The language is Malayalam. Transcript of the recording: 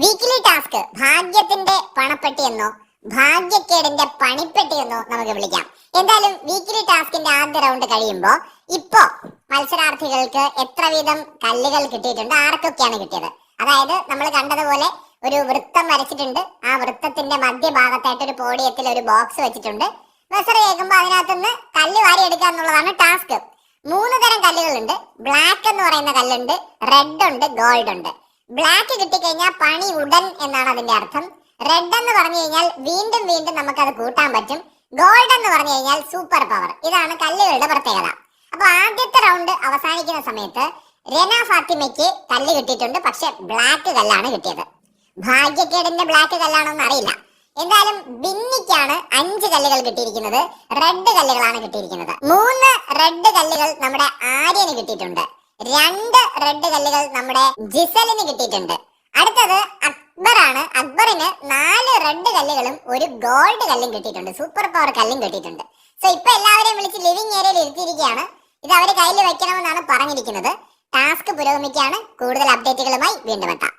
വീക്കിലി ടാസ്ക് ഭാഗ്യത്തിന്റെ പണപ്പെട്ടി എന്നോ ഭാഗ്യക്കേടിന്റെ പണിപ്പെട്ടി എന്നോ നമുക്ക് വിളിക്കാം. എന്തായാലും വീക്കിലി ടാസ്കിന്റെ ആദ്യ റൗണ്ട് കഴിയുമ്പോ ഇപ്പോ മത്സരാർത്ഥികൾക്ക് എത്ര വീതം കല്ലുകൾ കിട്ടിയിട്ടുണ്ട്, ആർക്കൊക്കെയാണ് കിട്ടിയത്? അതായത് നമ്മൾ കണ്ടതുപോലെ ഒരു വൃത്തം വരച്ചിട്ടുണ്ട്. ആ വൃത്തത്തിന്റെ മധ്യഭാഗത്തായിട്ട് ഒരു പോഡിയത്തിൽ ഒരു ബോക്സ് വെച്ചിട്ടുണ്ട്. ബസർ കേൾക്കുമ്പോൾ അതിനകത്തുനിന്ന് കല്ല് വാരി എടുക്കുക എന്നുള്ളതാണ് ടാസ്ക്. 3 തരം കല്ലുകളുണ്ട്. ബ്ലാക്ക് എന്ന് പറയുന്ന കല്ലുണ്ട്, റെഡ് ഉണ്ട്, ഗോൾഡ് ഉണ്ട്. ബ്ലാക്ക് കിട്ടിക്കഴിഞ്ഞാൽ പണി ഉടൻ എന്നാണ് അതിന്റെ അർത്ഥം. റെഡ് എന്ന് പറഞ്ഞു കഴിഞ്ഞാൽ വീണ്ടും വീണ്ടും നമുക്കത് കൂട്ടാൻ പറ്റും. ഗോൾഡ് എന്ന് പറഞ്ഞു കഴിഞ്ഞാൽ സൂപ്പർ പവർ. ഇതാണ് കല്ലുകളുടെ പ്രത്യേകത. അപ്പൊ ആദ്യത്തെ റൗണ്ട് അവസാനിക്കുന്ന സമയത്ത് രന ഫാത്തിമയ്ക്ക് കല്ല് കിട്ടിയിട്ടുണ്ട്, പക്ഷെ ബ്ലാക്ക് കല്ലാണ് കിട്ടിയത്. ഭാഗ്യക്കേടിന്റെ ബ്ലാക്ക് കല്ലാണോന്ന് അറിയില്ല. എന്തായാലും ബിന്നിക്കാണ് 5 കല്ലുകൾ കിട്ടിയിരിക്കുന്നത്. റെഡ് കല്ലുകളാണ് കിട്ടിയിരിക്കുന്നത്. 3 റെഡ് കല്ലുകൾ നമ്മുടെ ആര്യന് കിട്ടിയിട്ടുണ്ട്. 2 റെഡ് കല്ലുകൾ നമ്മുടെ ജിസലിന് കിട്ടിയിട്ടുണ്ട്. അടുത്തത് അക്ബറാണ്. അക്ബറിന് 4 റെഡ് കല്ലുകളും ഒരു ഗോൾഡ് കല്ലും കിട്ടിയിട്ടുണ്ട്, സൂപ്പർ പവർ കല്ലും കിട്ടിയിട്ടുണ്ട്. സോ ഇപ്പൊ എല്ലാവരെയും വിളിച്ച് ലിവിംഗ് ഏരിയയിൽ ഇരുത്തിയിരിക്കുകയാണ്. ഇത് അവര് കയ്യിൽ വെക്കണമെന്നാണ് പറഞ്ഞിരിക്കുന്നത്. ടാസ്ക് പുരോഗമിക്കുകയാണ്. കൂടുതൽ അപ്ഡേറ്റുകളുമായി വീണ്ടും എത്താം.